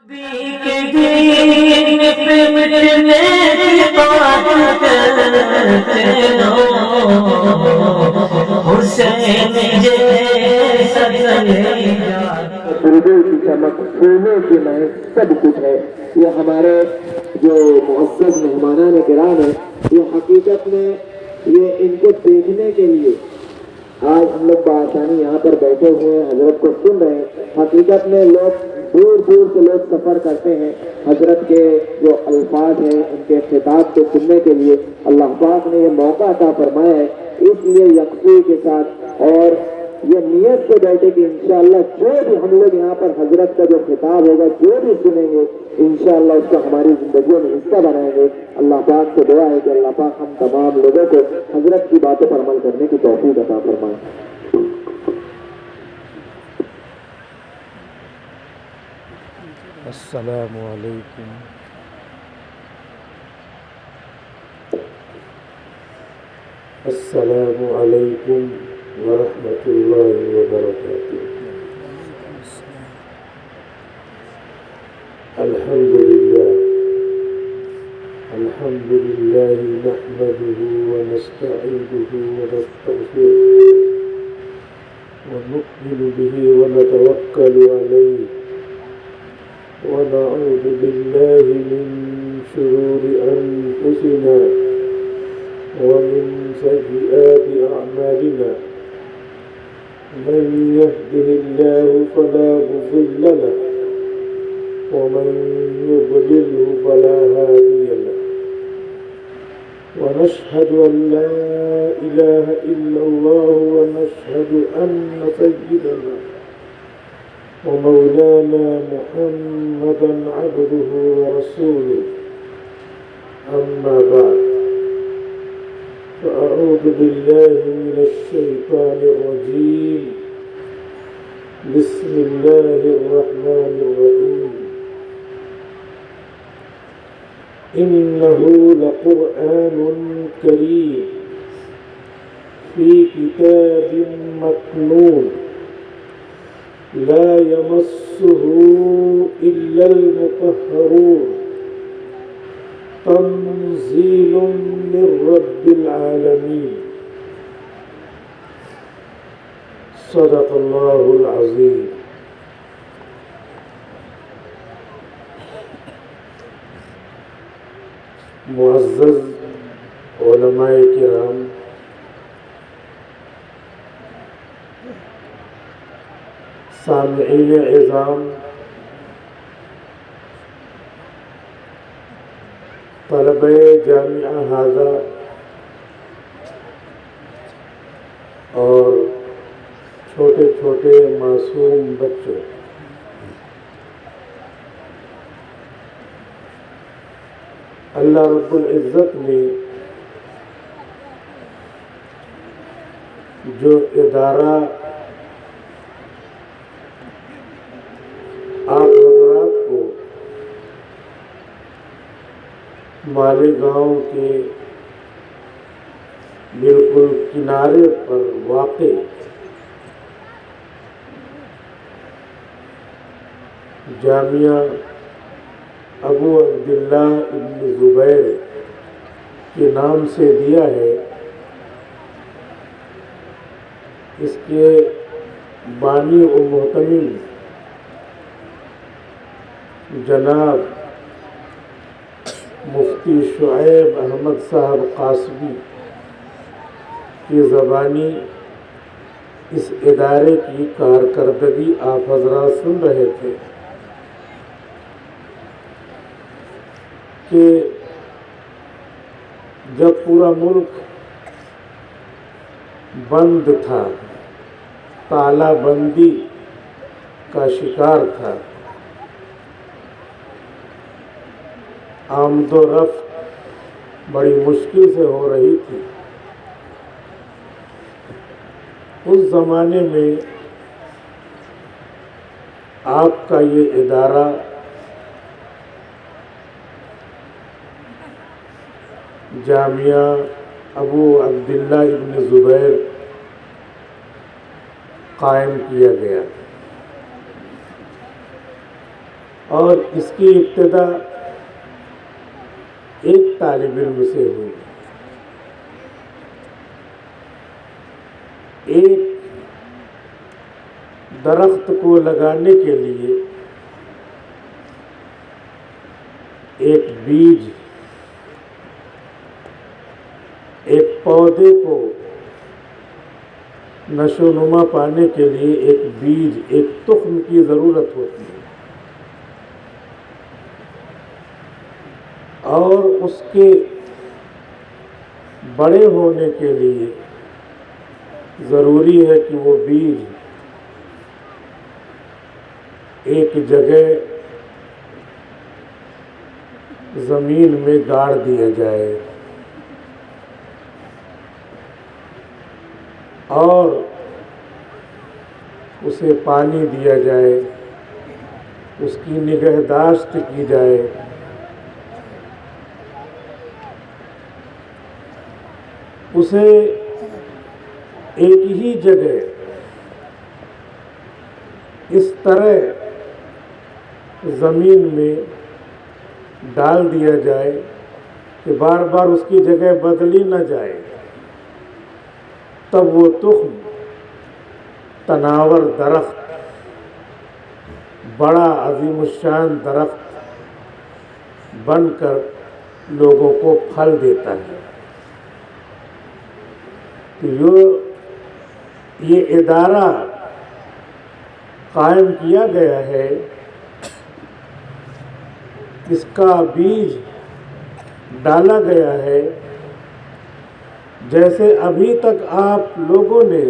کے دین پہ مٹنے کی بات کرتے ہو حسین جیسا کلیجا سردے کی چمک سونے کی مہک سب کچھ ہے. یہ ہمارے جو معزز مہمانان کرام ہیں یہ حقیقت میں یہ ان کو دیکھنے کے لیے آج ہم لوگ بآسانی یہاں پر بیٹھے ہوئے ہیں, حضرت کو سن رہے ہیں. حقیقت میں لوگ دور دور سے لوگ سفر کرتے ہیں حضرت کے جو الفاظ ہیں ان کے خطاب کو سننے کے لیے. اللہ پاک نے یہ موقع عطا فرمایا ہے, اس لیے یکسوئی کے ساتھ اور یہ نیت سے بیٹھے کہ انشاءاللہ جو بھی ہم لوگ یہاں پر حضرت کا جو خطاب ہوگا جو بھی سنیں گے انشاءاللہ اس کو ہماری زندگیوں میں حصہ بنائیں گے. اللہ پاک سے دعا ہے کہ اللہ پاک ہم تمام لوگوں کو حضرت کی باتوں پر عمل کرنے کی توفیق عطا فرمائے. السلام علیکم السلام علیکم ورحمۃ اللہ وبرکاتہ. الحمد للہ نحمده ونستعینه ونستغفره ونؤمن به ونتوکل علیہ ونعوذ بالله من شرور أنفسنا ومن سيئات أعمالنا. من يهده الله فلا مضل له ومن يضلله فلا هادي له. ونشهد أن لا إله إلا الله ونشهد أن سيدنا ومولانا محمدا عبده ورسوله. أما بعد فأعوذ بالله من الشيطان الرجيم. بسم الله الرحمن الرحيم. إنه لقرآن كريم في كتاب مكنون لا يمسه إلا المطهرون تنزيل من رب العالمين. صدق الله العظيم. معزز علماء کرام, سامعین اعظام, طلبہ جامعہ ہذا اور چھوٹے چھوٹے معصوم بچوں, اللہ رب العزت نے جو ادارہ آپ حضرات کو مالیگاؤں کے بالکل کنارے پر واقع جامعہ ابو عبداللہ ابن زبیر کے نام سے دیا ہے, اس کے بانی و محتمل جناب مفتی شعیب احمد صاحب قاسمی کی زبانی اس ادارے کی کارکردگی آپ حضرات سن رہے تھے کہ جب پورا ملک بند تھا, تالا بندی کا شکار تھا, آمد و رفت بڑی مشکل سے ہو رہی تھی, اس زمانے میں آپ کا یہ ادارہ جامعہ ابو عبداللہ ابن زبیر قائم کیا گیا. اور اس کی ابتدا ایک طالب علم سے ہوئی. ایک درخت کو لگانے کے لیے ایک بیج، ایک پودے کو نشو و نما پانے کے لیے ایک بیج، ایک تخم کی ضرورت ہوتی ہے، اور اس کے بڑے ہونے کے لیے ضروری ہے کہ وہ بیج ایک جگہ زمین میں گاڑ دیا جائے اور اسے پانی دیا جائے، اس کی نگہداشت کی جائے. اسے ایک ہی جگہ اس طرح زمین میں ڈال دیا جائے کہ بار بار اس کی جگہ بدلی نہ جائے، تب وہ تخم تناور درخت، بڑا عظیم الشان درخت بن کر لوگوں کو پھل دیتا ہے. تو یہ ادارہ قائم کیا گیا ہے، اس کا بیج ڈالا گیا ہے. جیسے ابھی تک آپ لوگوں نے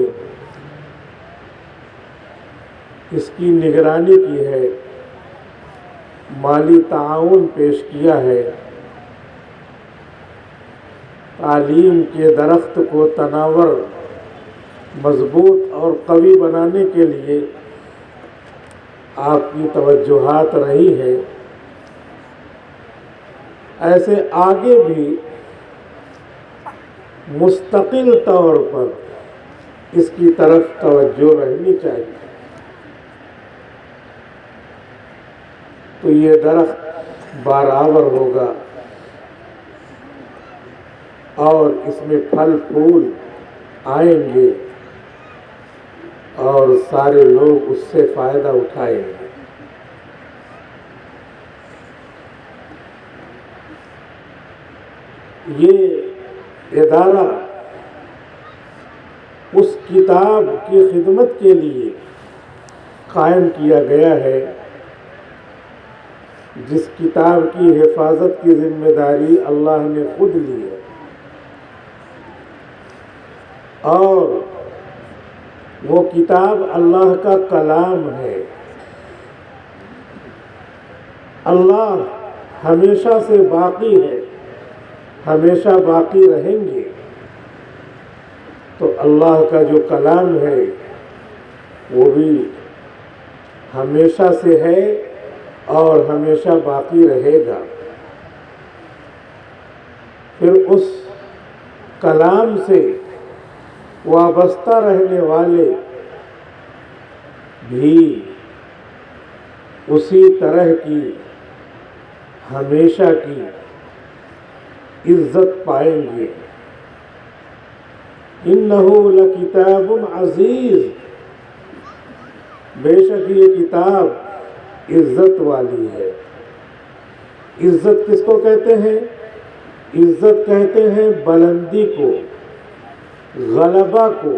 اس کی نگرانی کی ہے، مالی تعاون پیش کیا ہے، تعلیم کے درخت کو تناور مضبوط اور قوی بنانے کے لیے آپ کی توجہات رہی ہے، ایسے آگے بھی مستقل طور پر اس کی طرف توجہ رہنی چاہیے. تو یہ درخت بارآور ہوگا اور اس میں پھل پھول آئیں گے اور سارے لوگ اس سے فائدہ اٹھائیں گے. یہ ادارہ اس کتاب کی خدمت کے لیے قائم کیا گیا ہے جس کتاب کی حفاظت کی ذمہ داری اللہ نے خود لی ہے، اور وہ کتاب اللہ کا کلام ہے. اللہ ہمیشہ سے باقی ہے، ہمیشہ باقی رہیں گے. تو اللہ کا جو کلام ہے وہ بھی ہمیشہ سے ہے اور ہمیشہ باقی رہے گا. پھر اس کلام سے وابستہ رہنے والے بھی اسی طرح کی ہمیشہ کی عزت پائیں گے. اِنَّهُ لَكِتَابٌ عَزِیزٌ، بے شک یہ کتاب عزت والی ہے. عزت کس کو کہتے ہیں؟ عزت کہتے ہیں بلندی کو، غلبہ کو،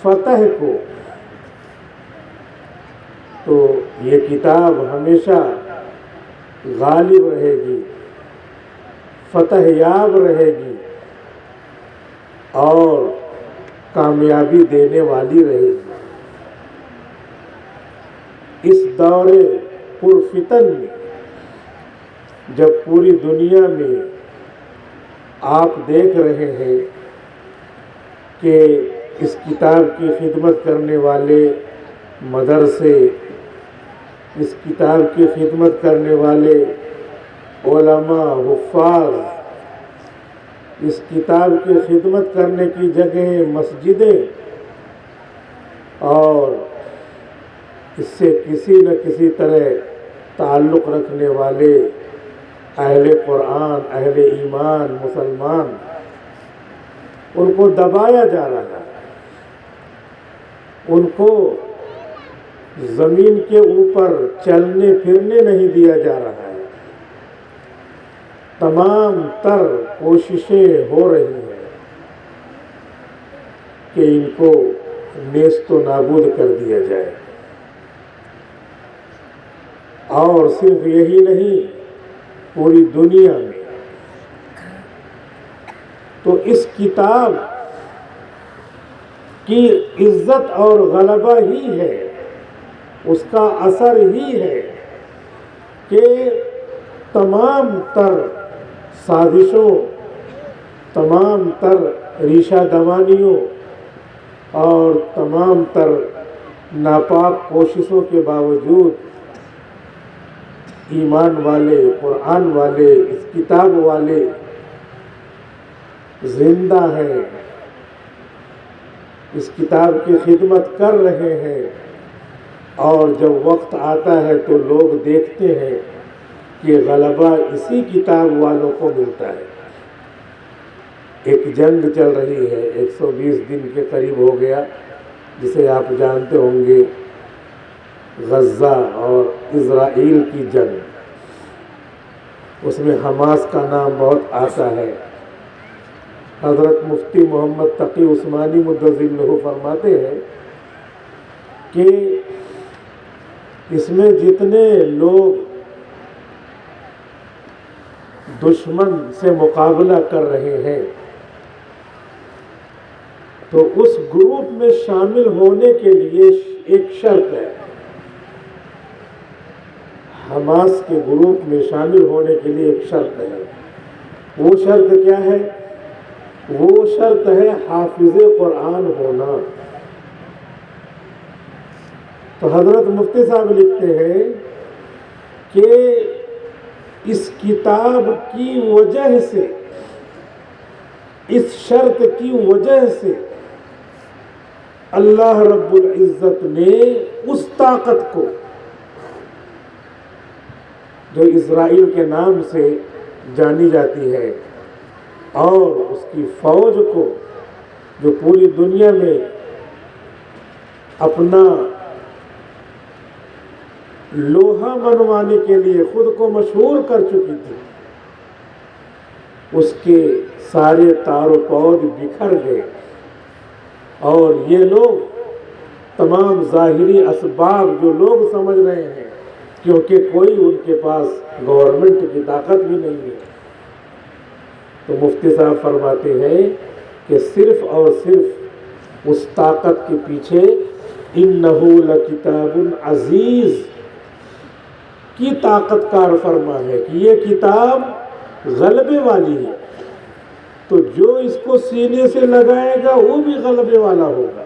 فتح کو. تو یہ کتاب ہمیشہ غالب رہے گی، فتح یاب رہے گی اور کامیابی دینے والی رہے گی. اس دور پرفتن میں جب پوری دنیا میں آپ دیکھ رہے ہیں کہ اس کتاب کی خدمت کرنے والے مدرسے، اس کتاب کی خدمت کرنے والے علماء، حفاظ، اس کتاب کی خدمت کرنے کی جگہیں، مسجدیں، اور اس سے کسی نہ کسی طرح تعلق رکھنے والے اہل قرآن، اہل ایمان، مسلمان، ان کو دبایا جا رہا ہے، ان کو زمین کے اوپر چلنے پھرنے نہیں دیا جا رہا ہے۔ تمام تر کوششیں ہو رہی ہیں کہ ان کو نیست و نابود کر دیا جائے۔ اور صرف یہی نہیں، پوری دنیا میں تو اس کتاب کی عزت اور غلبہ ہی ہے، اس کا اثر ہی ہے کہ تمام تر سازشوں، تمام تر ریشہ دوانیوں اور تمام تر ناپاک کوششوں کے باوجود ایمان والے، قرآن والے، اس کتاب والے زندہ ہیں، اس کتاب کی خدمت کر رہے ہیں، اور جب وقت آتا ہے تو لوگ دیکھتے ہیں کہ غلبہ اسی کتاب والوں کو ملتا ہے۔ ایک جنگ چل رہی ہے، 120 دن کے قریب ہو گیا، جسے آپ جانتے ہوں گے، غزہ اور اسرائیل کی جنگ۔ اس میں حماس کا نام بہت آتا ہے۔ حضرت مفتی محمد تقی عثمانی مدظلہ فرماتے ہیں کہ اس میں جتنے لوگ دشمن سے مقابلہ کر رہے ہیں، تو اس گروپ میں شامل ہونے کے لیے ایک شرط ہے۔ حماس کے گروپ میں شامل ہونے کے لیے ایک شرط ہے۔ وہ شرط کیا ہے؟ وہ شرط ہے حافظ قرآن ہونا۔ تو حضرت مفتی صاحب لکھتے ہیں کہ اس کتاب کی وجہ سے، اس شرط کی وجہ سے اللہ رب العزت نے اس طاقت کو جو اسرائیل کے نام سے جانی جاتی ہے، اور اس کی فوج کو جو پوری دنیا میں اپنا لوہا منوانے کے لیے خود کو مشہور کر چکی تھی، اس کے سارے تار و پود بکھر گئے، اور یہ لوگ تمام ظاہری اسباب جو لوگ سمجھ رہے ہیں، کیونکہ کوئی ان کے پاس گورنمنٹ کی طاقت بھی نہیں ہے، تو مفتی صاحب فرماتے ہیں کہ صرف اور صرف اس طاقت کے پیچھے انہ لکتاب عزیز کی طاقت کار فرما ہے کہ یہ کتاب غلبے والی ہے، تو جو اس کو سینے سے لگائے گا وہ بھی غلبے والا ہوگا،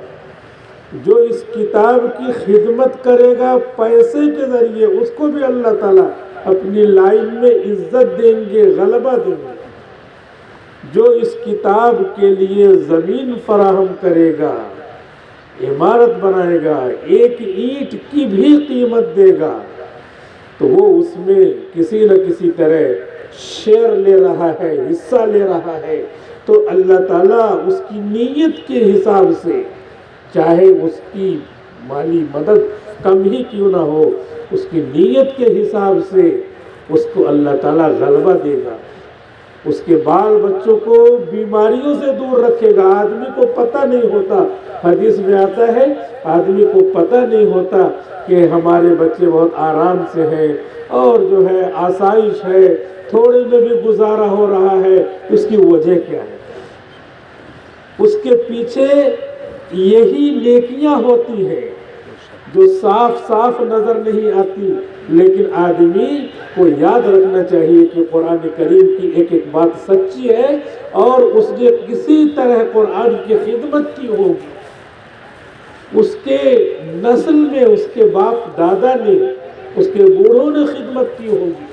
جو اس کتاب کی خدمت کرے گا پیسے کے ذریعے اس کو بھی اللہ تعالیٰ اپنی لائن میں عزت دیں گے، غلبہ دیں گے، جو اس کتاب کے لیے زمین فراہم کرے گا، عمارت بنائے گا، ایک اینٹ کی بھی قیمت دے گا، تو وہ اس میں کسی نہ کسی طرح شیئر لے رہا ہے، حصہ لے رہا ہے، تو اللہ تعالیٰ اس کی نیت کے حساب سے، چاہے اس کی مالی مدد کم ہی کیوں نہ ہو، اس کی نیت کے حساب سے اس کو اللہ تعالیٰ غلبہ دے گا، اس کے بال بچوں کو بیماریوں سے دور رکھے گا۔ آدمی کو پتہ نہیں ہوتا، حدیث میں آتا ہے آدمی کو پتہ نہیں ہوتا کہ ہمارے بچے بہت آرام سے ہیں، اور جو ہے آسائش ہے، تھوڑے میں بھی گزارا ہو رہا ہے، اس کی وجہ کیا ہے؟ اس کے پیچھے یہی نیکیاں ہوتی ہیں جو صاف صاف نظر نہیں آتی، لیکن آدمی کو یاد رکھنا چاہیے کہ قرآن کریم کی ایک ایک بات سچی ہے، اور اس نے کسی طرح قرآن کی خدمت کی ہوگی، اس کے نسل میں اس کے باپ دادا نے، اس کے بوڑھوں نے خدمت کی ہوگی،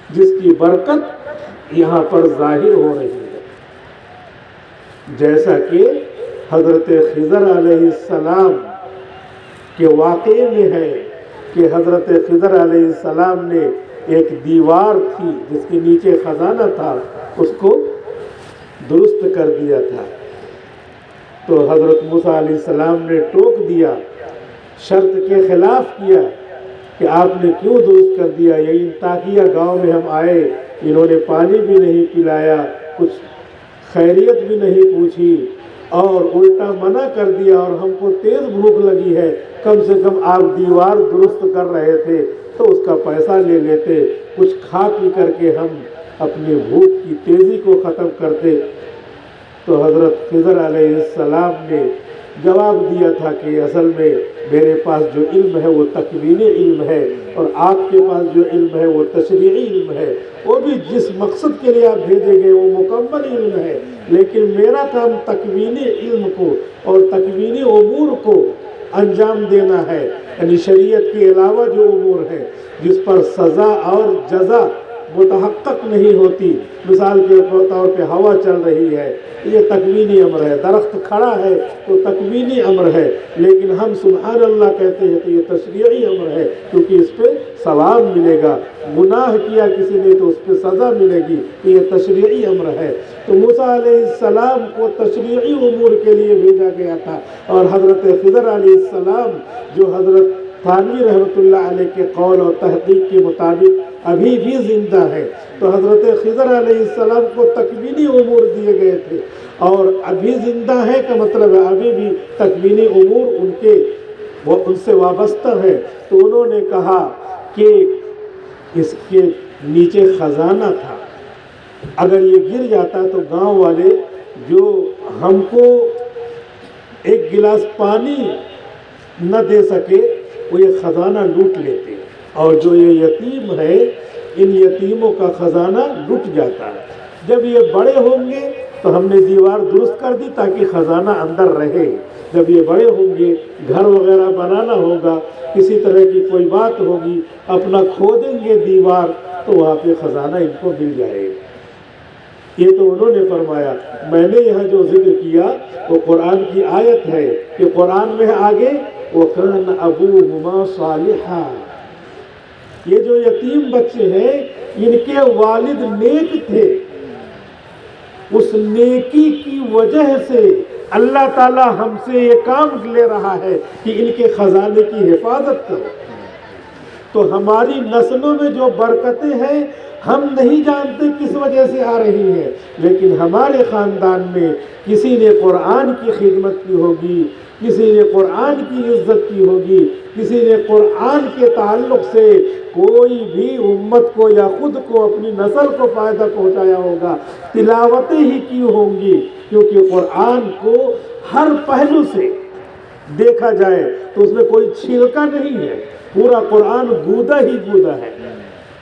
جس کی برکت یہاں پر ظاہر ہو رہی ہے۔ جیسا کہ حضرت خضر علیہ السلام کے واقعے میں ہے کہ حضرت خضر علیہ السلام نے ایک دیوار تھی جس کے نیچے خزانہ تھا، اس کو درست کر دیا تھا۔ تو حضرت موسیٰ علیہ السلام نے ٹوک دیا، شرط کے خلاف کیا کہ آپ نے کیوں درست کر دیا؟ یہی تاکیہ گاؤں میں ہم آئے، انہوں نے پانی بھی نہیں پلایا، کچھ خیریت بھی نہیں پوچھی اور الٹا منع کر دیا، اور ہم کو تیز بھوک لگی ہے، کم سے کم آپ دیوار درست کر رہے تھے تو اس کا پیسہ لے لیتے، کچھ کھا پی کر کے ہم اپنی بھوک کی تیزی کو ختم کرتے۔ تو حضرت خضر علیہ السلام نے جواب دیا تھا کہ اصل میں میرے پاس جو علم ہے وہ تکوینی علم ہے، اور آپ کے پاس جو علم ہے وہ تشریعی علم ہے، وہ بھی جس مقصد کے لیے آپ بھیجے گئے وہ مکمل علم ہے، لیکن میرا کام تکوینی علم کو اور تکوینی امور کو انجام دینا ہے، یعنی شریعت کے علاوہ جو امور ہیں جس پر سزا اور جزا متحقق نہیں ہوتی، مثال کے طور پہ ہوا چل رہی ہے، یہ تکوینی امر ہے، درخت کھڑا ہے تو تکوینی امر ہے، لیکن ہم سبحان اللہ کہتے ہیں کہ یہ تشریعی امر ہے، کیونکہ اس پہ ثواب ملے گا، گناہ کیا کسی نے تو اس پہ سزا ملے گی، کہ یہ تشریعی امر ہے۔ تو موسیٰ علیہ السلام کو تشریعی امور کے لیے بھیجا گیا تھا، اور حضرت خضر علیہ السلام جو حضرت تھانوی رحمۃ اللہ علیہ کے قول اور تحقیق کے مطابق ابھی بھی زندہ ہے، تو حضرت خضر علیہ السلام کو تکوینی امور دیے گئے تھے، اور ابھی زندہ ہے کا مطلب ہے ابھی بھی تکوینی امور ان سے وابستہ ہے۔ تو انہوں نے کہا کہ اس کے نیچے خزانہ تھا، اگر یہ گر جاتا تو گاؤں والے جو ہم کو ایک گلاس پانی نہ دے سکے وہ یہ خزانہ لوٹ لیتے، اور جو یہ یتیم ہے ان یتیموں کا خزانہ لٹ جاتا ہے۔ جب یہ بڑے ہوں گے تو ہم نے دیوار درست کر دی تاکہ خزانہ اندر رہے، جب یہ بڑے ہوں گے گھر وغیرہ بنانا ہوگا، کسی طرح کی کوئی بات ہوگی، اپنا کھودیں گے دیوار تو وہاں پہ خزانہ ان کو مل جائے گا۔ یہ تو انہوں نے فرمایا، میں نے یہاں جو ذکر کیا وہ قرآن کی آیت ہے کہ قرآن میں آگے وَكَانَ أَبُوهُمَا صَالِحًا، یہ جو یتیم بچے ہیں ان کے والد نیک تھے، اس نیکی کی وجہ سے اللہ تعالی ہم سے یہ کام لے رہا ہے کہ ان کے خزانے کی حفاظت کرو۔ تو ہماری نسلوں میں جو برکتیں ہیں ہم نہیں جانتے کس وجہ سے آ رہی ہیں، لیکن ہمارے خاندان میں کسی نے قرآن کی خدمت کی ہوگی، کسی نے قرآن کی عزت کی ہوگی، کسی نے قرآن کے تعلق سے کوئی بھی امت کو یا خود کو اپنی نسل کو فائدہ پہنچایا ہوگا، تلاوتیں ہی کی ہوں گی، کیونکہ قرآن کو ہر پہلو سے دیکھا جائے تو اس میں کوئی چھلکا نہیں ہے، پورا قرآن گودا ہی گودا ہے۔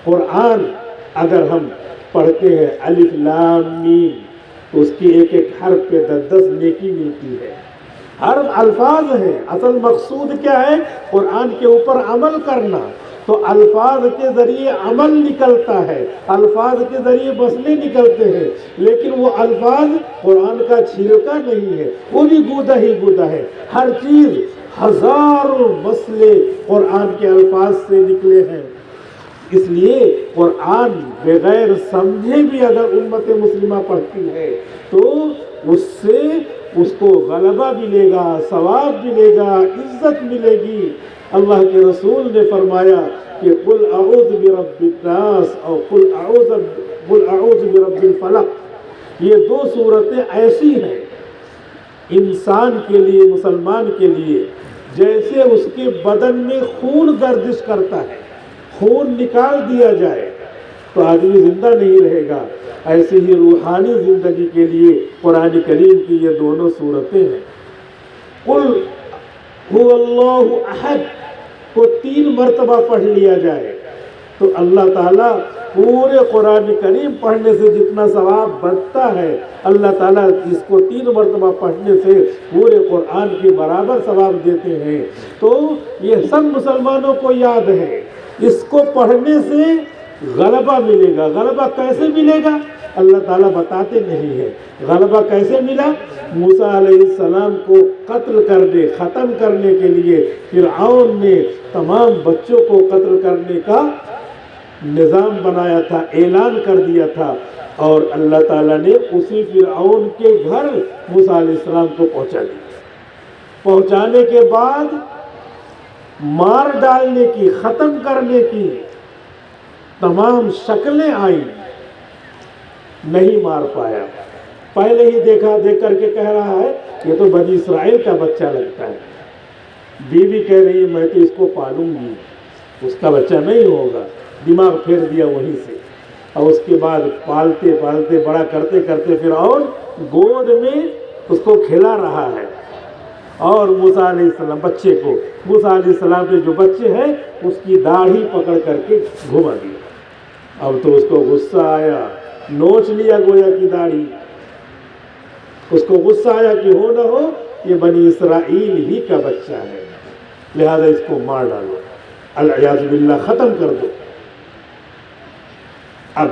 قرآن اگر ہم پڑھتے ہیں الف لام میم تو اس کی ایک ایک حرف پہ 10 نیکی ملتی ہے، حرف الفاظ ہیں، اصل مقصود کیا ہے؟ قرآن کے اوپر عمل کرنا، تو الفاظ کے ذریعے عمل نکلتا ہے، الفاظ کے ذریعے مسئلے نکلتے ہیں، لیکن وہ الفاظ قرآن کا چھلکا نہیں ہے، وہ بھی گودا ہی گودا ہے، ہر چیز ہزاروں مسئلے قرآن کے الفاظ سے نکلے ہیں۔ اس لیے قرآن بغیر سمجھے بھی اگر امت مسلمہ پڑھتی ہے تو اس سے اس کو غلبہ ملے گا، ثواب ملے گا، عزت ملے گی۔ اللہ کے رسول نے فرمایا کہ قل اعوذ برب الناس اور قل اعوذ برب الفلق، یہ 2 صورتیں ایسی ہیں انسان کے لیے، مسلمان کے لیے، جیسے اس کے بدن میں خون گردش کرتا ہے، خون نکال دیا جائے تو آدمی زندہ نہیں رہے گا، ایسے ہی روحانی زندگی کے لیے قرآن کریم کی یہ دونوں صورتیں ہیں۔ قل هو اللہ احد کو 3 مرتبہ پڑھ لیا جائے تو اللہ تعالیٰ پورے قرآن کریم پڑھنے سے جتنا ثواب بنتا ہے، اللہ تعالیٰ اس کو 3 مرتبہ پڑھنے سے پورے قرآن کے برابر ثواب دیتے ہیں۔ تو یہ سب مسلمانوں کو یاد ہے، اس کو پڑھنے سے غلبہ ملے گا۔ غلبہ کیسے ملے گا؟ اللہ تعالیٰ بتاتے نہیں ہیں۔ غلبہ کیسے ملا؟ موسیٰ علیہ السلام کو قتل کرنے، ختم کرنے کے لیے فرعون نے تمام بچوں کو قتل کرنے کا نظام بنایا تھا، اعلان کر دیا تھا، اور اللہ تعالیٰ نے اسی فرعون کے گھر موسیٰ علیہ السلام کو پہنچا دیا۔ پہنچانے کے بعد مار ڈالنے کی، ختم کرنے کی تمام شکلیں آئیں، نہیں مار پایا۔ پہلے ہی دیکھ کر کے کہہ رہا ہے یہ تو بنی اسرائیل کا بچہ لگتا ہے۔ بیوی کہہ رہی ہے میں تو اس کو پالوں گی، اس کا بچہ نہیں ہوگا، دماغ پھیر دیا وہیں سے۔ اور اس کے بعد پالتے پالتے بڑا کرتے کرتے فرعون گود میں اس کو کھلا رہا ہے، اور موسیٰ علیہ السلام بچے کو، موسیٰ علیہ السلام کے جو بچے ہیں اس کی داڑھی پکڑ کر کے گھما دیا۔ اب تو اس کو غصہ آیا، نوچ لیا گویا کی داڑھی۔ اس کو غصہ آیا کہ ہو نہ ہو یہ بنی اسرائیل ہی کا بچہ ہے، لہذا اس کو مار ڈالو، العیاذ باللہ ختم کر دو۔ اب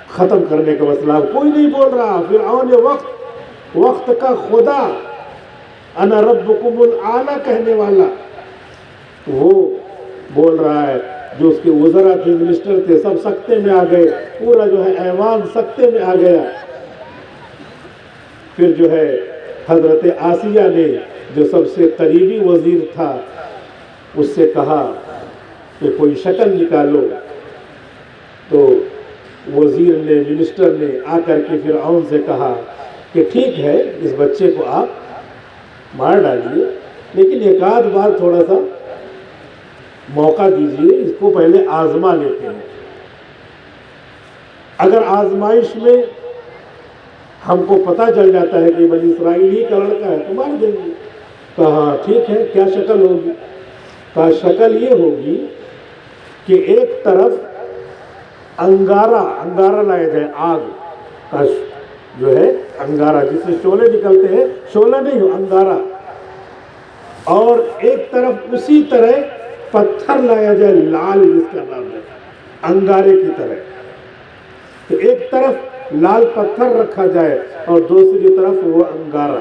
ختم کرنے کا مسئلہ کوئی نہیں بول رہا۔ فرعون وقت کا خدا، انا ربکم الاعلی کہنے والا، وہ بول رہا ہے۔ جو اس کے وزراء تھے، منسٹر تھے، سب سکتے میں آ گئے، پورا جو ہے ایوان سکتے میں آ گیا۔ پھر جو ہے حضرت آسیہ نے جو سب سے قریبی وزیر تھا اس سے کہا کہ کوئی شکل نکالو، تو وزیر نے، منسٹر نے آ کر کے فرعون سے کہا کہ ٹھیک ہے اس بچے کو آپ مار ڈالیے، لیکن ایک آدھ بار تھوڑا سا موقع دیجئے، اس کو پہلے آزما لیتے ہیں، اگر آزمائش میں ہم کو پتہ چل جاتا ہے کہ بنی اسرائیل ہی کا لڑکا ہے تو مار دیں گے۔ کہا ٹھیک ہے، کیا شکل ہوگی؟ کہا شکل یہ ہوگی کہ ایک طرف انگارہ لایا جائے، آگ کا جو ہے انگارہ جس سے شعلے نکلتے ہیں، شعلہ نہیں ہو انگارہ، اور ایک طرف اسی طرح پتھر لایا جائے، لال جس کا نام ہے، انگارے کی طرح۔ تو ایک طرف لال پتھر رکھا جائے اور دوسری طرف وہ انگارہ،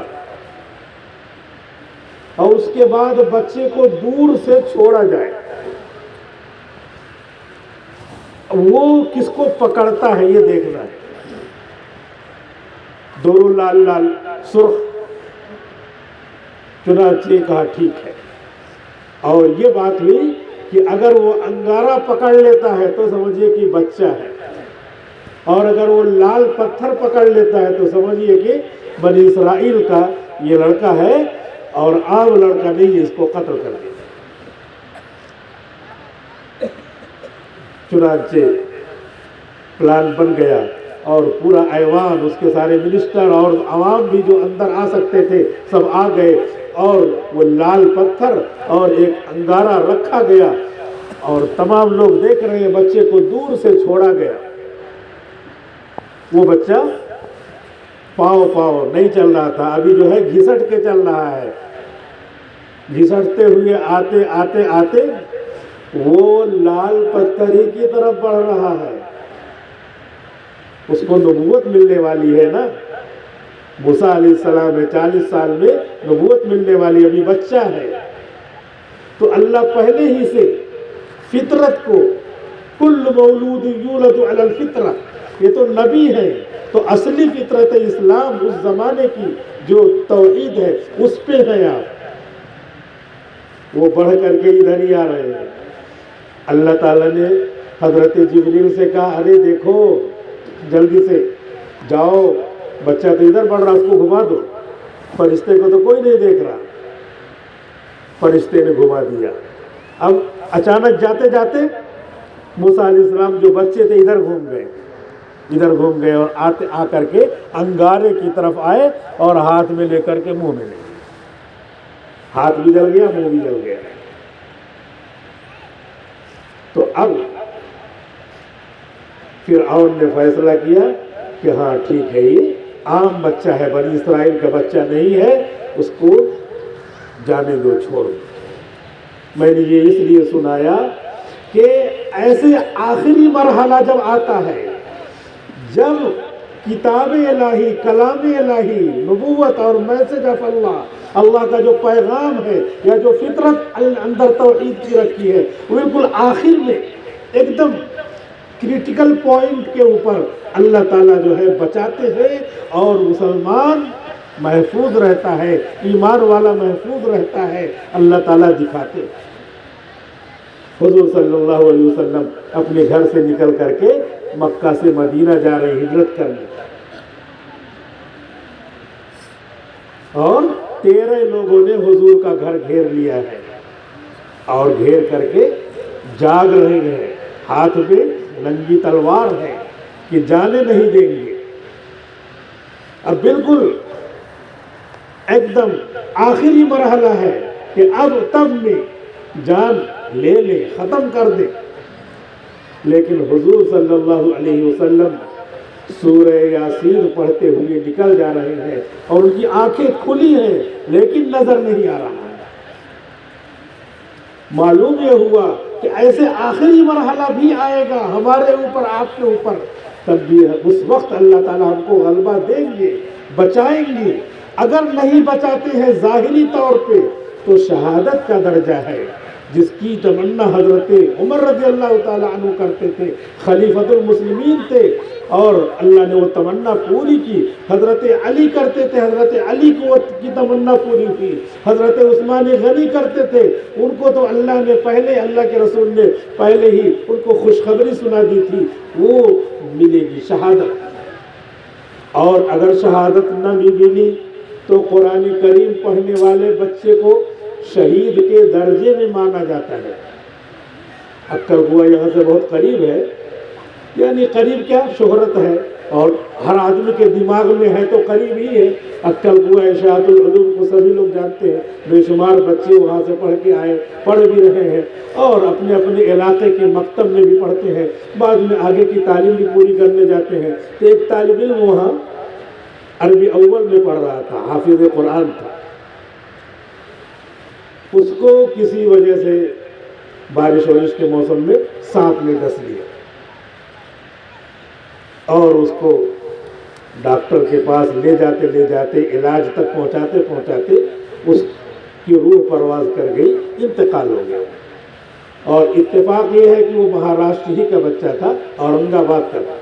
اور اس کے بعد بچے کو دور سے چھوڑا جائے۔ وہ کس کو پکڑتا ہے یہ دیکھنا ہے، دونوں لال لال سرخ۔ چنانچہ کہا ٹھیک ہے، اور یہ بات ہوئی کہ اگر وہ انگارہ پکڑ لیتا ہے تو سمجھیے کہ بچہ ہے، اور اگر وہ لال پتھر پکڑ لیتا ہے تو سمجھیے کہ بنی اسرائیل کا یہ لڑکا ہے اور عام لڑکا نہیں ہے، اس کو قتل کر دیا۔ چنانچہ پلان بن گیا اور پورا ایوان، اس کے سارے منسٹر اور عوام بھی جو اندر آ سکتے تھے سب آ گئے، اور وہ لال پتھر اور ایک انگارہ رکھا گیا، اور تمام لوگ دیکھ رہے ہیں، بچے کو دور سے چھوڑا گیا۔ وہ بچہ پاؤ نہیں چل رہا تھا، ابھی جو ہے گھسٹ کے چل رہا ہے، گھسٹتے ہوئے آتے آتے آتے وہ لال پتھر ہی کی طرف بڑھ رہا ہے۔ اس کو نبوت ملنے والی ہے نا، موسیٰ علیہ السلام ہے، 40 سال میں نبوت ملنے والی، ابھی بچہ ہے۔ تو اللہ پہلے ہی سے فطرت کو، کل مولود یولد علی الفطرہ، یہ تو نبی ہے تو اصلی فطرت اسلام اس زمانے کی جو توحید ہے اس پہ ہے آپ، وہ بڑھ کر کے ادھر ہی آ رہے ہیں۔ اللہ تعالیٰ نے حضرت جبریل سے کہا ارے دیکھو جلدی سے جاؤ، بچہ تو ادھر بڑھ رہا، اس کو گھما دو۔ فرشتے کو تو کوئی نہیں دیکھ رہا، فرشتے نے گھما دیا۔ اب اچانک جاتے جاتے موسیٰ علیہ السلام جو بچے تھے ادھر گھوم گئے اور آ کر کے انگارے کی طرف آئے اور ہاتھ میں لے کر کے منہ میں لے گئے، ہاتھ بھی جل گیا، منہ بھی جل گیا۔ تو اب فرعون نے فیصلہ کیا کہ ہاں ٹھیک ہے، یہ عام بچہ ہے، بنی اسرائیل کا بچہ نہیں ہے، اس کو جانے دو، چھوڑ دو۔ میں نے یہ اس لیے سنایا کہ ایسے آخری مرحلہ جب آتا ہے جب کتاب الہی، کلام الہی، نبوت اور میسج آف اللہ، اللہ کا جو پیغام ہے یا جو فطرت اندر توحید کی رکھی ہے، وہ بالکل آخر میں ایک دم کریٹیکل پوائنٹ کے اوپر اللہ تعالیٰ جو ہے بچاتے ہیں، اور مسلمان محفوظ رہتا ہے، ایمان والا محفوظ رہتا ہے، اللہ تعالیٰ دکھاتے ہیں۔ حضور صلی اللہ علیہ وسلم اپنے گھر سے نکل کر کے مکہ سے مدینہ جا رہے ہیں ہجرت کرنے، اور 13 لوگوں نے حضور کا گھر گھیر لیا ہے، اور گھیر کر کے جاگ رہے ہیں، ہاتھ میں ننگی تلوار ہے کہ جانے نہیں دیں گے۔ اب بالکل ایک دم آخری مرحلہ ہے کہ اب تب میں جان لے لے، ختم کر دے، لیکن حضور صلی اللہ علیہ وسلم سورہ یاسین پڑھتے ہوئے نکل جا رہے ہیں، اور ان کی آنکھیں کھلی ہیں لیکن نظر نہیں آ رہا ہے۔ معلوم یہ ہوا کہ ایسے آخری مرحلہ بھی آئے گا ہمارے اوپر، آپ کے اوپر، تب بھی اس وقت اللہ تعالیٰ ہم کو غلبہ دیں گے، بچائیں گے۔ اگر نہیں بچاتے ہیں ظاہری طور پہ تو شہادت کا درجہ ہے، جس کی تمنا حضرت عمر رضی اللہ تعالیٰ عنہ کرتے تھے، خلیفۃ المسلمین تھے، اور اللہ نے وہ تمنا پوری کی۔ حضرت علی کرتے تھے، حضرت علی کو کی تمنا پوری کی۔ حضرت عثمان غنی کرتے تھے، ان کو تو اللہ نے پہلے، اللہ کے رسول نے پہلے ہی ان کو خوشخبری سنا دی تھی، وہ ملے گی شہادت۔ اور اگر شہادت نہ بھی ملی تو قرآن کریم پڑھنے والے بچے کو شہید کے درجے میں مانا جاتا ہے۔ اکل گوا یہاں سے بہت قریب ہے، یعنی قریب کیا، شہرت ہے، اور ہر آدمی کے دماغ میں ہے تو قریب ہی ہے۔ اکل گوا اشاعت العلوم کو سبھی لوگ جانتے ہیں، بے شمار بچے وہاں سے پڑھ کے آئے، پڑھ بھی رہے ہیں، اور اپنے اپنے علاقے کے مکتب میں بھی پڑھتے ہیں، بعد میں آگے کی تعلیم بھی پوری کرنے جاتے ہیں۔ تو ایک طالب علم وہاں عربی اول میں پڑھ رہا تھا، حافظ قرآن تھا، اس کو کسی وجہ سے بارش وارش کے موسم میں سانپ نے ڈس لیا، اور اس کو ڈاکٹر کے پاس لے جاتے علاج تک پہنچاتے اس کی روح پرواز کر گئی، انتقال ہو گیا۔ اور اتفاق یہ ہے کہ وہ مہاراشٹر ہی کا بچہ تھا، اورنگ آباد کا تھا۔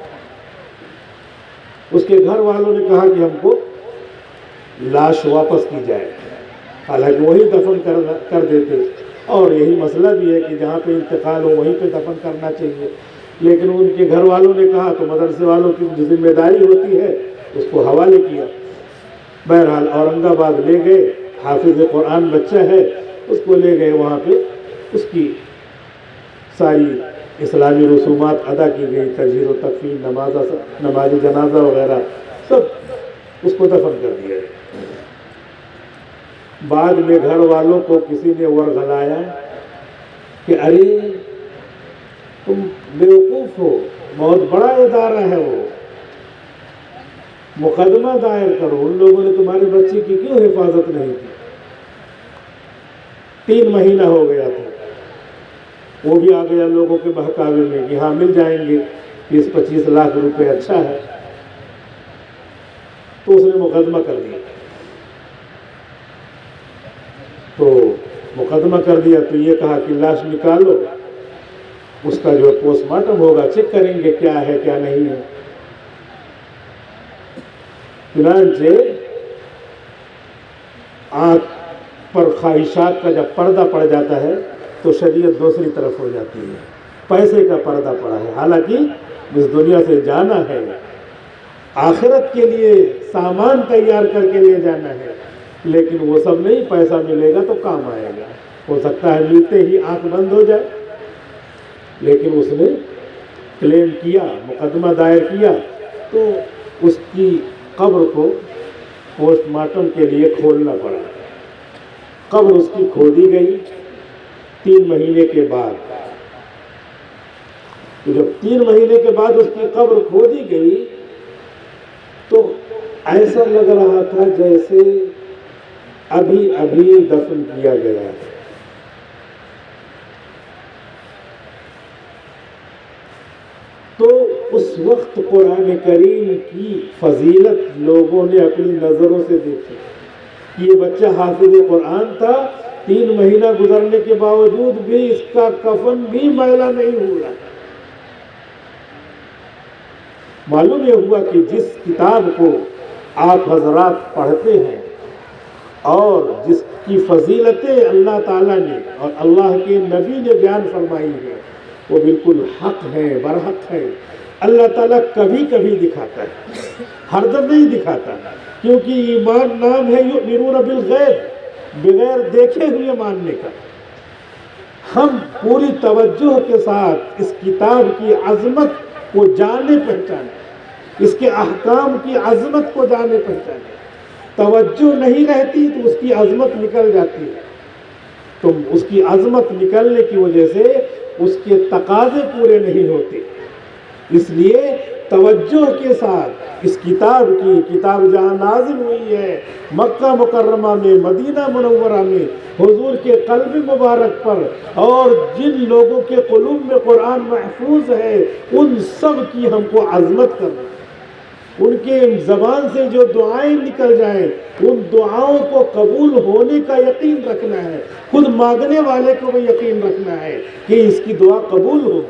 اس کے گھر والوں نے کہا کہ ہم کو لاش واپس کی جائے، حالانکہ وہی دفن کر دیتے، اور یہی مسئلہ بھی ہے کہ جہاں پہ انتقال ہو وہیں پہ دفن کرنا چاہیے، لیکن ان کے گھر والوں نے کہا تو مدرسے والوں کی جو ذمہ داری ہوتی ہے اس کو حوالے کیا۔ بہرحال اورنگ آباد لے گئے، حافظ قرآن بچہ ہے، اس کو لے گئے، وہاں پہ اس کی ساری اسلامی رسومات ادا کی گئی، تجہیز و تکفین، نماز جنازہ وغیرہ سب اس کو دفن کر دیا۔ بعد میں گھر والوں کو کسی نے ورغلایا کہ ارے تم بیوقوف ہو، بہت بڑا ادارہ ہے وہ، مقدمہ دائر کرو، ان لوگوں نے تمہارے بچے کی کیوں حفاظت نہیں کی؟ 3 مہینہ ہو گیا تھا، وہ بھی آ گیا لوگوں کے بہکاوے میں کہ ہاں مل جائیں گے 20-25 لاکھ روپے، اچھا ہے، تو اس نے مقدمہ کر دیا۔ تو مقدمہ کر دیا تو یہ کہا کہ لاش نکالو، اس کا جو پوسٹ مارٹم ہوگا، چیک کریں گے کیا ہے کیا نہیں ہے۔ چنانچہ آنکھ پر خواہشات کا جب پردہ پڑ جاتا ہے تو شریعت دوسری طرف ہو جاتی ہے، پیسے کا پردہ پڑا ہے، حالانکہ اس دنیا سے جانا ہے، آخرت کے لیے سامان تیار کر کے لے جانا ہے، لیکن وہ سب نہیں، پیسہ ملے گا تو کام آئے گا، ہو سکتا ہے ملتے ہی آنکھ بند ہو جائے۔ لیکن اس نے کلیم کیا، مقدمہ دائر کیا، تو اس کی قبر کو پوسٹ مارٹم کے لیے کھولنا پڑا۔ قبر اس کی کھودی گئی 3 مہینے کے بعد۔ تو جب 3 مہینے کے بعد اس کی قبر کھودی گئی تو ایسا لگ رہا تھا جیسے ابھی ابھی دفن کیا گیا ہے۔ تو اس وقت قرآن کریم کی فضیلت لوگوں نے اپنی نظروں سے دیکھی. یہ بچہ حافظ قرآن تھا، 3 مہینہ گزرنے کے باوجود بھی اس کا کفن بھی میلا نہیں ہوا. معلوم یہ ہوا کہ جس کتاب کو آپ حضرات پڑھتے ہیں اور جس کی فضیلتیں اللہ تعالیٰ نے اور اللہ کے نبی نے بیان فرمائی ہے وہ بالکل حق ہے، برحق ہے. اللہ تعالیٰ کبھی کبھی دکھاتا ہے، ہر دم نہیں دکھاتا، کیونکہ ایمان نام ہے یؤمنون بالغیب، بغیر دیکھے ہوئے ماننے کا. ہم پوری توجہ کے ساتھ اس کتاب کی عظمت کو جانے پہچانے، اس کے احکام کی عظمت کو جانے پہچانے. توجہ نہیں رہتی تو اس کی عظمت نکل جاتی ہے. تو اس کی عظمت نکلنے کی وجہ سے اس کے تقاضے پورے نہیں ہوتے. اس لیے توجہ کے ساتھ اس کتاب جہاں نازل ہوئی ہے مکہ مکرمہ میں، مدینہ منورہ میں، حضور کے قلب مبارک پر، اور جن لوگوں کے قلوب میں قرآن محفوظ ہے ان سب کی ہم کو عظمت کرنا ہے. ان کے زبان سے جو دعائیں نکل جائیں ان دعاؤں کو قبول ہونے کا یقین رکھنا ہے. خود مانگنے والے کو بھی یقین رکھنا ہے کہ اس کی دعا قبول ہو.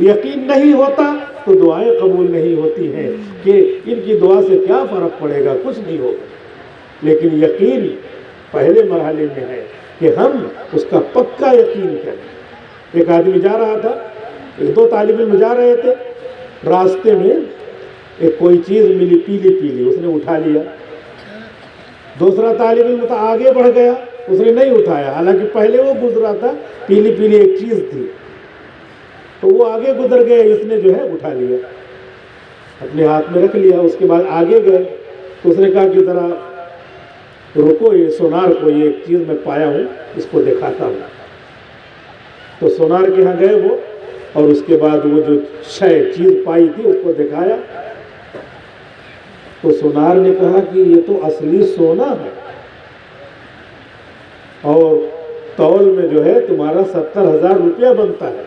یقین نہیں ہوتا تو دعائیں قبول نہیں ہوتی ہیں کہ ان کی دعا سے کیا فرق پڑے گا، کچھ نہیں ہوگا. لیکن یقین پہلے مرحلے میں ہے کہ ہم اس کا پکا یقین کریں. ایک آدمی جا رہا تھا، 2 طالب علم جا رہے تھے، راستے میں ایک کوئی چیز ملی پیلی، اس نے اٹھا لیا. دوسرا طالب علم تھا، آگے بڑھ گیا، اس نے نہیں اٹھایا، حالانکہ پہلے وہ گزرا تھا، پیلی ایک چیز تھی. تو وہ آگے گزر گئے، اس نے جو ہے اٹھا لیا، اپنے ہاتھ میں رکھ لیا. اس کے بعد آگے گئے تو اس نے کہا کہ ذرا رکو، یہ سونار کو، یہ ایک چیز میں پایا ہوں، اس کو دکھاتا ہوں. تو سونار کے ہاں گئے وہ، اور اس کے بعد وہ جو چیز پائی تھی اس کو دکھایا. تو سونار نے کہا کہ یہ تو اصلی سونا ہے، اور تول میں جو ہے تمہارا 70,000 روپیہ بنتا ہے.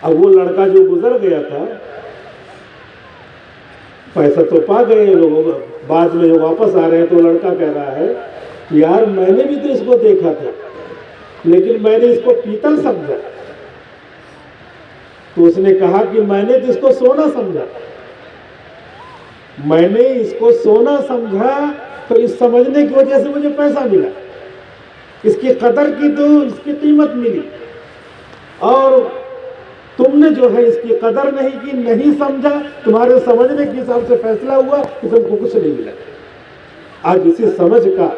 اب وہ لڑکا جو گزر گیا تھا پیسہ تو پا گئے لوگوں، بعد میں جو واپس آ رہے ہیں تو لڑکا کہہ رہا ہے یار میں نے بھی تو اس کو دیکھا تھا لیکن میں نے اس کو پیتل سمجھا. تو اس نے کہا کہ میں نے تو اس کو سونا سمجھا. میں نے اس کو سونا سمجھا تو اس سمجھنے کی وجہ سے مجھے پیسہ ملا، اس کی قدر کی تو اس کی قیمت ملی، اور تم نے جو ہے اس کی قدر نہیں کی، نہیں سمجھا، تمہارے سمجھنے کے حساب سے فیصلہ ہوا کہ تم کو کچھ نہیں ملا. آج اسی سمجھ کا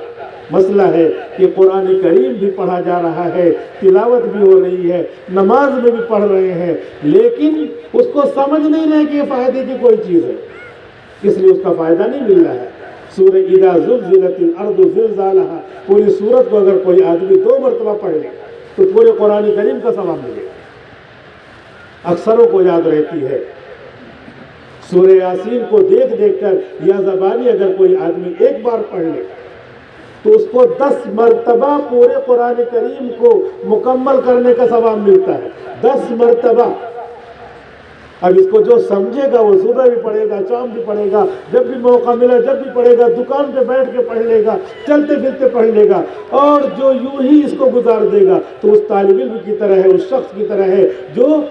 مسئلہ ہے کہ قرآن کریم بھی پڑھا جا رہا ہے، تلاوت بھی ہو رہی ہے، نماز میں بھی پڑھ رہے ہیں، لیکن اس کو سمجھ نہیں رہے کہ یہ فائدے کی کوئی چیز ہے، اس لیے اس کا فائدہ نہیں مل رہا ہے. سورہ اذا زلزلت الارض زلزالہا، پوری سورت کو اگر کوئی آدمی 2 مرتبہ پڑھ لے تو پورے قرآن کریم کا ثواب ملے گا. اکثروں کو یاد رہتی ہے. سورہ یاسین کو دیکھ کر یا زبانی اگر کوئی آدمی ایک بار پڑھ لے تو اس کو 10 مرتبہ پورے قرآن کریم کو مکمل کرنے کا ثواب ملتا ہے. 10 مرتبہ. اب اس کو جو سمجھے گا وہ صبح بھی پڑھے گا، شام بھی پڑھے گا، جب بھی موقع ملا جب بھی پڑھے گا، دکان پہ بیٹھ کے پڑھ لے گا، چلتے پھرتے پڑھ لے گا. اور جو یوں ہی اس کو گزار دے گا تو اس طالب علم کی طرح ہے، اس شخص کی طرح ہے جو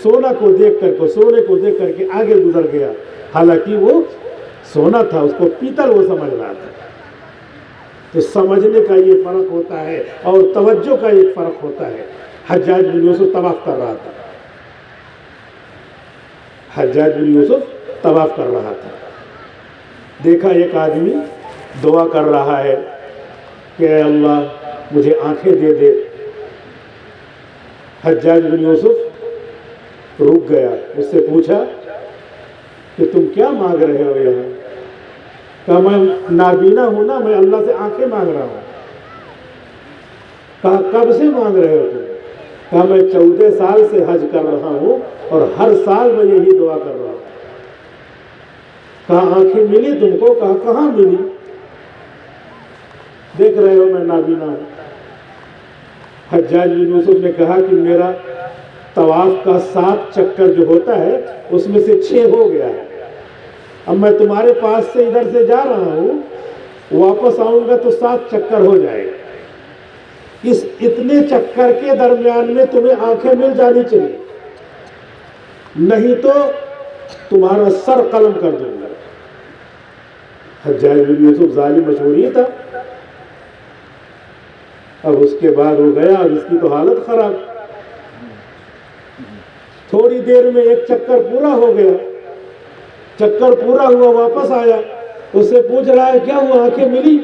سونا کو دیکھ کر سونے کو دیکھ کر کے آگے گزر گیا، حالانکہ وہ سونا تھا، اس کو پیتل وہ سمجھ رہا تھا. تو سمجھنے کا یہ فرق ہوتا ہے اور توجہ کا ایک فرق ہوتا ہے. حجاج بن یوسف طواف کر رہا تھا، حجاج بن یوسف طواف کر رہا تھا. دیکھا ایک آدمی دعا کر رہا ہے کہ اے اللہ مجھے آنکھیں دے دے. حجاج بن یوسف رک گیا، اس سے پوچھا کہ تم کیا مانگ رہے ہو یہاں؟ کہا میں نابینا ہوں نا، میں اللہ سے آنکھیں مانگ رہا ہوں. کہا کب سے مانگ رہے ہو تم؟ کہا میں 14 سال سے حج کر رہا ہوں اور ہر سال میں یہی دعا کر رہا ہوں. کہا آنکھیں ملی تم کو؟ کہا کہاں ملی؟ دیکھ رہے ہو میں نابینا ہوں. حجاج بن یوسف نے کہا کہ میرا طواف کا 7 چکر جو ہوتا ہے اس میں سے 6 ہو گیا ہے. اب میں تمہارے پاس سے ادھر سے جا رہا ہوں، واپس آؤں گا تو 7 چکر ہو جائے گا. اس اتنے چکر کے درمیان میں تمہیں آنکھیں مل جانی چاہیے، نہیں تو تمہارا سر قلم کر دوں گا. حجاج بن یوسف ظالم مشہور ہی تھا. اب اس کے بعد وہ گیا، اب اس کی تو حالت خراب. تھوڑی دیر میں ایک چکر پورا ہو گیا، چکر پورا ہوا، واپس آیا، اس سے پوچھ رہا ہے کیا ہوا، آنکھیں ملی؟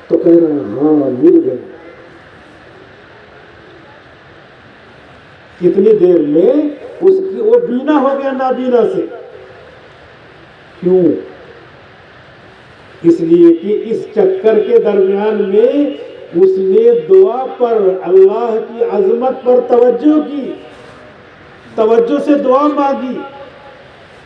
تو کہہ رہا ہے ہاں مل گئی. کتنی دیر میں اس کی وہ بینا ہو گیا نابینا سے. کیوں؟ اس لیے کہ اس چکر کے درمیان میں اس نے دعا پر، اللہ کی عظمت پر توجہ کی، توجہ سے دعا مانگی.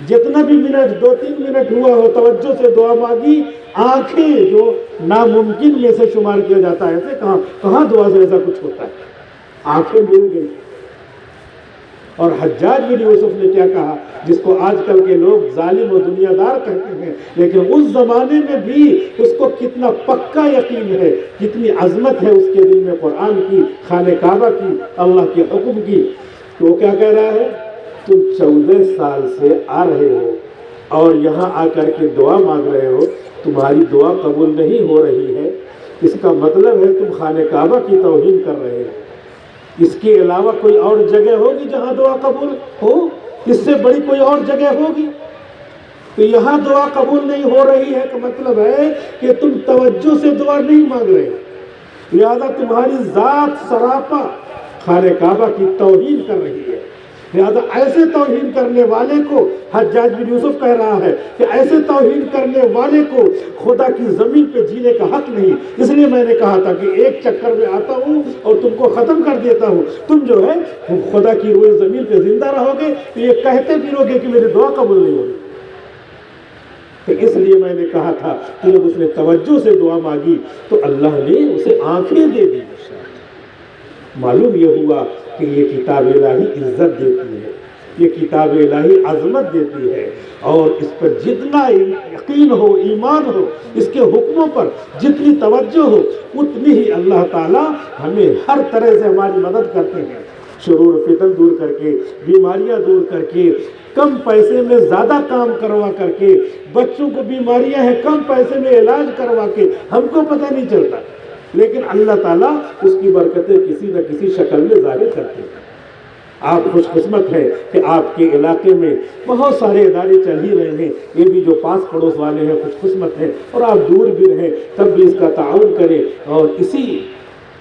جتنا بھی منٹ 2-3 منٹ ہوا ہو توجہ سے دعا مانگی. آنکھیں جو ناممکن میں سے شمار کیا جاتا ہے، ایسے کہاں دعا سے ایسا کچھ ہوتا ہے، آنکھیں مل گئی. اور حجاج بن یوسف نے کیا کہا، جس کو آج کل کے لوگ ظالم و دنیا دار کہتے ہیں، لیکن اس زمانے میں بھی اس کو کتنا پکا یقین ہے، کتنی عظمت ہے اس کے دل میں قرآن کی، خانہ کعبہ کی، اللہ کے حکم کی. تو وہ کیا کہہ رہا ہے، تم 14 سال سے آ رہے ہو اور یہاں آ کر کے دعا مانگ رہے ہو، تمہاری دعا قبول نہیں ہو رہی ہے. اس کا مطلب ہے تم خانہ کعبہ کی توہین کر رہے ہو. اس کے علاوہ کوئی اور جگہ ہوگی جہاں دعا قبول ہو؟ اس سے بڑی کوئی اور جگہ ہوگی؟ تو یہاں دعا قبول نہیں ہو رہی ہے کا مطلب ہے کہ تم توجہ سے دعا نہیں مانگ رہے، لہذا تمہاری ذات سراپا خانہ کعبہ کی توہین کر رہی ہے. لہذا ایسے توہین کرنے والے کو، حجاج بن یوسف کہہ رہا ہے کہ ایسے توہین کرنے والے کو خدا کی زمین پہ جینے کا حق نہیں. اس لیے میں نے کہا تھا کہ ایک چکر میں آتا ہوں اور تم کو ختم کر دیتا ہوں. تم جو ہے خدا کی روئے زمین پہ زندہ رہو گے تو یہ کہتے پھرو گے کہ میری دعا قبول نہیں ہوگی. تو اس لیے میں نے کہا تھا کہ جب اس نے توجہ سے دعا مانگی تو اللہ نے اسے آنکھیں دے دی. معلوم یہ ہوا کہ یہ کتاب الہی عزت دیتی ہے، یہ کتاب الہی عظمت دیتی ہے، اور اس پر جتنا یقین ہو، ایمان ہو، اس کے حکموں پر جتنی توجہ ہو، اتنی ہی اللہ تعالیٰ ہمیں ہر طرح سے ہماری مدد کرتے ہیں. شرور فتن دور کر کے، بیماریاں دور کر کے، کم پیسے میں زیادہ کام کروا کر کے، بچوں کو بیماریاں ہیں کم پیسے میں علاج کروا کے، ہم کو پتہ نہیں چلتا، لیکن اللہ تعالیٰ اس کی برکتیں کسی نہ کسی شکل میں ظاہر کرتے ہیں. آپ خوش قسمت ہیں کہ آپ کے علاقے میں بہت سارے ادارے چل ہی رہے ہیں. یہ بھی جو پاس پڑوس والے ہیں خوش قسمت ہیں، اور آپ دور بھی رہیں تب بھی اس کا تعاون کریں، اور اسی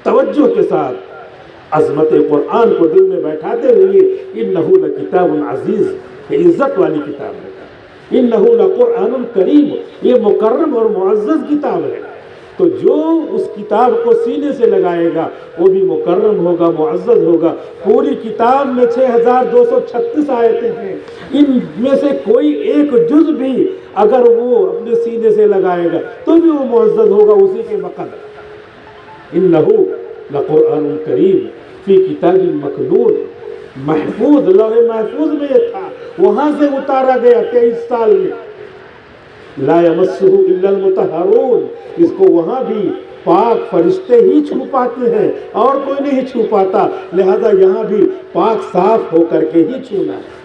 توجہ کے ساتھ عظمت قرآن کو دل میں بیٹھاتے ہوئے، انہ لکتاب عزیز، یہ عزت والی کتاب ہے. انہ لقرآن کریم، یہ مکرم اور معزز کتاب ہے. تو جو اس کتاب کو سینے سے لگائے گا وہ بھی مکرم ہوگا، معزز ہوگا. پوری کتاب میں 6236 آیتیں ہیں، ان میں سے کوئی ایک جز بھی اگر وہ اپنے سینے سے لگائے گا تو بھی وہ معزز ہوگا اسی کے مقدر. انہ لقرآن کریم فی کتاب مکنون، محفوظ، لوح محفوظ میں یہ تھا، وہاں سے اتارا گیا 23 سال میں. لا یمسہ الا المطہرون، اس کو وہاں بھی پاک فرشتے ہی چھو پاتے ہیں اور کوئی نہیں چھو پاتا، لہذا یہاں بھی پاک صاف ہو کر کے ہی چھونا ہے.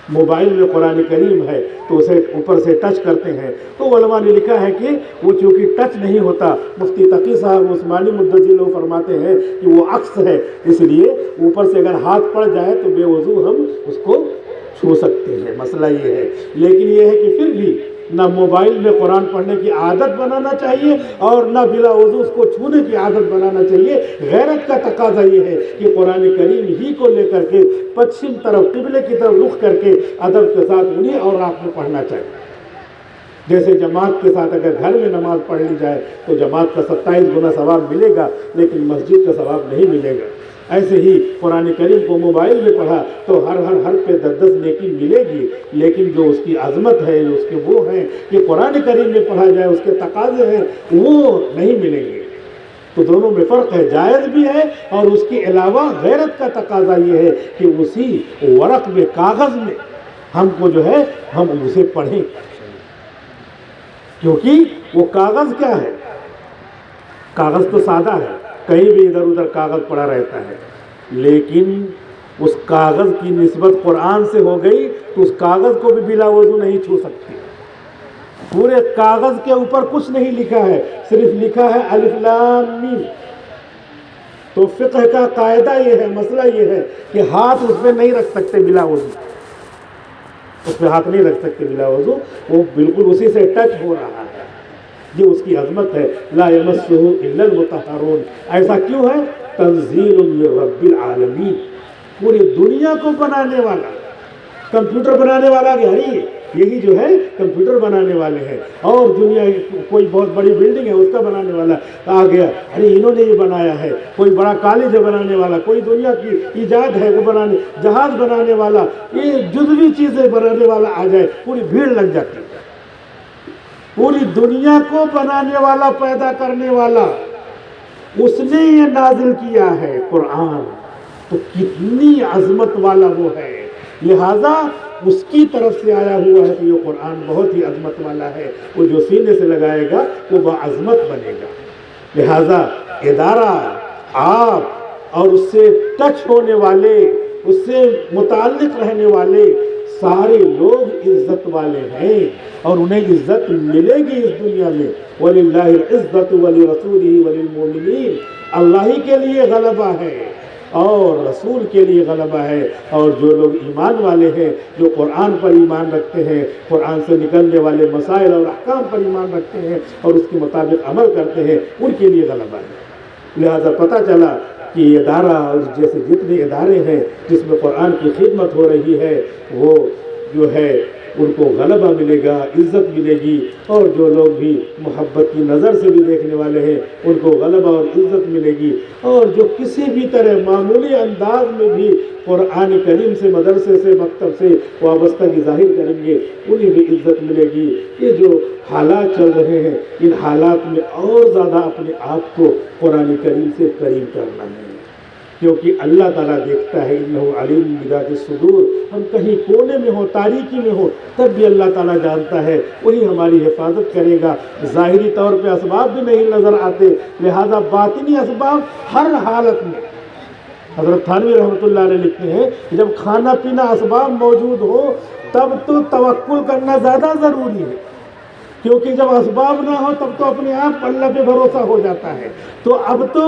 موبائل میں قرآن کریم ہے تو اسے اوپر سے ٹچ کرتے ہیں، تو علماء نے لکھا ہے کہ وہ چونکہ ٹچ نہیں ہوتا، مفتی تقی صاحب عثمانی مدتی لوگ فرماتے ہیں کہ وہ عکس ہے، اس لیے اوپر سے اگر ہاتھ پڑ جائے تو بے وضو ہم اس کو چھو سکتے ہیں. مسئلہ یہ ہے، لیکن یہ ہے کہ پھر بھی نہ موبائل میں قرآن پڑھنے کی عادت بنانا چاہیے اور نہ بلا وضو اس کو چھونے کی عادت بنانا چاہیے. غیرت کا تقاضا یہ ہے کہ قرآن کریم ہی کو لے کر کے پچھم طرف قبلے کی طرف رخ کر کے ادب کے ساتھ انہیں اور رات میں پڑھنا چاہیے. جیسے جماعت کے ساتھ اگر گھر میں نماز پڑھ لی جائے تو جماعت کا 27 گنا ثواب ملے گا، لیکن مسجد کا ثواب نہیں ملے گا. ایسے ہی قرآن کریم کو موبائل میں پڑھا تو ہر حرف پہ 10 نیکی ملے گی، لیکن جو اس کی عظمت ہے، جو اس کے وہ ہیں کہ قرآن کریم میں پڑھا جائے، اس کے تقاضے ہیں، وہ نہیں ملیں گے. تو دونوں میں فرق ہے، جائز بھی ہے اور اس کے علاوہ غیرت کا تقاضا یہ ہے کہ اسی ورق میں، کاغذ میں ہم کو جو ہے ہم اسے پڑھیں، کیونکہ وہ کاغذ کیا ہے؟ کاغذ تو سادہ ہے، کہیں بھی ادھر ادھر کاغذ پڑا رہتا ہے، لیکن اس کاغذ کی نسبت قرآن سے ہو گئی تو اس کاغذ کو بھی بلا وضو نہیں چھو سکتی۔ پورے کاغذ کے اوپر کچھ نہیں لکھا ہے، صرف لکھا ہے الف لام میم۔ تو فقہ کا قاعدہ یہ ہے، مسئلہ یہ ہے کہ ہاتھ اس پہ نہیں رکھ سکتے بلا وضو، اس پہ ہاتھ نہیں رکھ سکتے بلا وضو، وہ بالکل اسی سے ٹچ ہو رہا ہے۔ یہ اس کی عظمت ہے، لا یمسہ الا المطہرون۔ ایسا کیوں ہے؟ تنزیل من رب العالمین، پوری دنیا کو بنانے والا، کمپیوٹر بنانے والا یہی جو ہے کمپیوٹر بنانے والے ہیں، اور دنیا کوئی بہت بڑی بلڈنگ ہے اس کا بنانے والا آ گیا، انہوں نے یہ بنایا ہے، کوئی بڑا کالج ہے بنانے والا، کوئی دنیا کی ایجاد ہے وہ بنانے، جہاز بنانے والا، یہ جزوی چیزیں بنانے والا آ جائے پوری بھیڑ لگ جاتی ہے۔ پوری دنیا کو بنانے والا، پیدا کرنے والا، اس نے یہ نازل کیا ہے قرآن، تو کتنی عظمت والا وہ ہے، لہذا اس کی طرف سے آیا ہوا ہے کہ یہ قرآن بہت ہی عظمت والا ہے، وہ جو سینے سے لگائے گا وہ باعظمت بنے گا۔ لہذا ادارہ، آپ اور اس سے ٹچ ہونے والے، اس سے متعلق رہنے والے سارے لوگ عزت والے ہیں، اور انہیں عزت ملے گی اس دنیا میں۔ وَلِلَّهِ الْعِزَّةُ وَلِرَسُولِهِ وَلِلْمُؤْمِنِينَ، اللہ ہی کے لیے غلبہ ہے اور رسول کے لیے غلبہ ہے، اور جو لوگ ایمان والے ہیں، جو قرآن پر ایمان رکھتے ہیں، قرآن سے نکلنے والے مسائل اور احکام پر ایمان رکھتے ہیں اور اس کے مطابق عمل کرتے ہیں، ان کے لیے غلبہ ہے۔ لہذا پتہ چلا کہ یہ ادارہ اور جیسے جتنے ادارے ہیں جس میں قرآن کی خدمت ہو رہی ہے، وہ جو ہے ان کو غلبہ ملے گا، عزت ملے گی، اور جو لوگ بھی محبت کی نظر سے بھی دیکھنے والے ہیں ان کو غلبہ اور عزت ملے گی، اور جو کسی بھی طرح معمولی انداز میں بھی قرآن کریم سے، مدرسے سے، مکتب سے وابستگی ظاہر کریں گے انہیں بھی عزت ملے گی۔ یہ جو حالات چل رہے ہیں، ان حالات میں اور زیادہ اپنے آپ کو قرآن کریم سے قریب کرنا ہے، کیونکہ اللہ تعالیٰ دیکھتا ہے، انہ علیم بذات الصدور، ہم کہیں کونے میں ہو، تاریکی میں ہو، تب بھی اللہ تعالیٰ جانتا ہے، وہی ہماری حفاظت کرے گا۔ ظاہری طور پہ اسباب بھی نہیں نظر آتے، لہذا باطنی اسباب ہر حالت میں۔ حضرت تھانوی رحمۃ اللہ علیہ لکھتے ہیں کہ جب کھانا پینا اسباب موجود ہو تب تو توکل کرنا زیادہ ضروری ہے، کیونکہ جب اسباب نہ ہو تب تو اپنے آپ اللہ پہ بھروسہ ہو جاتا ہے۔ تو اب تو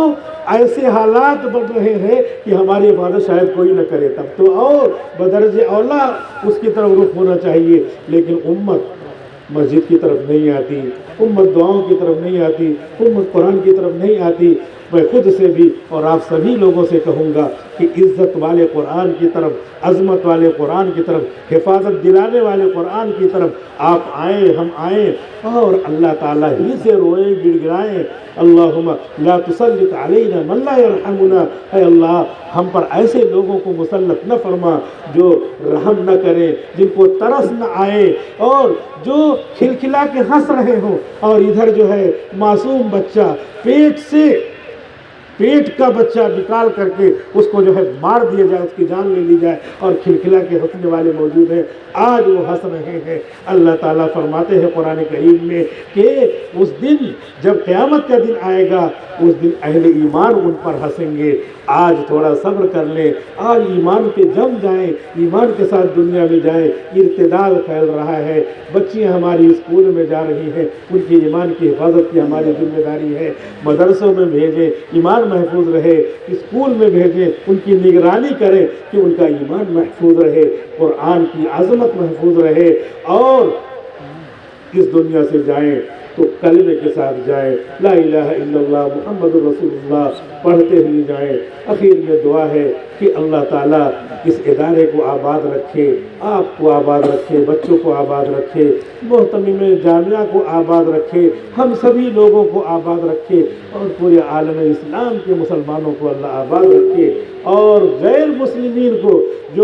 ایسے حالات بن رہے ہیں کہ ہماری حفاظت شاید کوئی نہ کرے، تب تو اور بدرجہ اولا اس کی طرف رخ ہونا چاہیے، لیکن امت مسجد کی طرف نہیں آتی، امت دعاؤں کی طرف نہیں آتی، امت قرآن کی طرف نہیں آتی۔ میں خود سے بھی اور آپ سبھی لوگوں سے کہوں گا کہ عزت والے قرآن کی طرف، عظمت والے قرآن کی طرف، حفاظت دلانے والے قرآن کی طرف آپ آئیں، ہم آئیں، اور اللہ تعالیٰ ہی سے روئیں، گڑ گڑائیں، اللہم لا تسلط علینا من لا یرحمنا، اے اللہ ہم پر ایسے لوگوں کو مسلط نہ فرما جو رحم نہ کریں، جن کو ترس نہ آئے، اور جو کھلکھلا کے ہنس رہے ہوں، اور ادھر جو ہے معصوم بچہ پیٹ کا بچہ نکال کر کے اس کو جو ہے مار دیا جائے، اس کی جان لے لی جائے، اور کھلکھلا کے ہنسنے والے موجود ہیں، آج وہ ہنس رہے ہیں۔ اللہ تعالیٰ فرماتے ہیں قرآن کریم میں کہ اس دن جب قیامت کا دن آئے گا، اس دن اہل ایمان ان پر ہنسیں گے۔ آج تھوڑا صبر کر لیں، آج ایمان پہ جم جائیں، ایمان کے ساتھ دنیا میں جائیں۔ ارتداد پھیل رہا ہے، بچیاں ہماری اسکول میں جا رہی ہیں، ان کی ایمان کی حفاظت کی ہماری ذمہ داری ہے۔ مدرسوں میں بھیجیں، ایمان محفوظ رہے، اسکول میں بھیجیں، ان کی نگرانی کریں کہ ان کا ایمان محفوظ رہے، قرآن کی عظمت محفوظ رہے، اور اس دنیا سے جائیں تو کلمے کے ساتھ جائیں، لا الہ الا اللہ محمد رسول اللہ پڑھتے ہوئے جائیں۔ اخیر میں دعا ہے کہ اللہ تعالیٰ اس ادارے کو آباد رکھے، آپ کو آباد رکھے، بچوں کو آباد رکھے، محتمم جامعہ کو آباد رکھے، ہم سبھی لوگوں کو آباد رکھے، اور پورے عالم اسلام کے مسلمانوں کو اللہ آباد رکھے، اور غیر مسلمین کو جو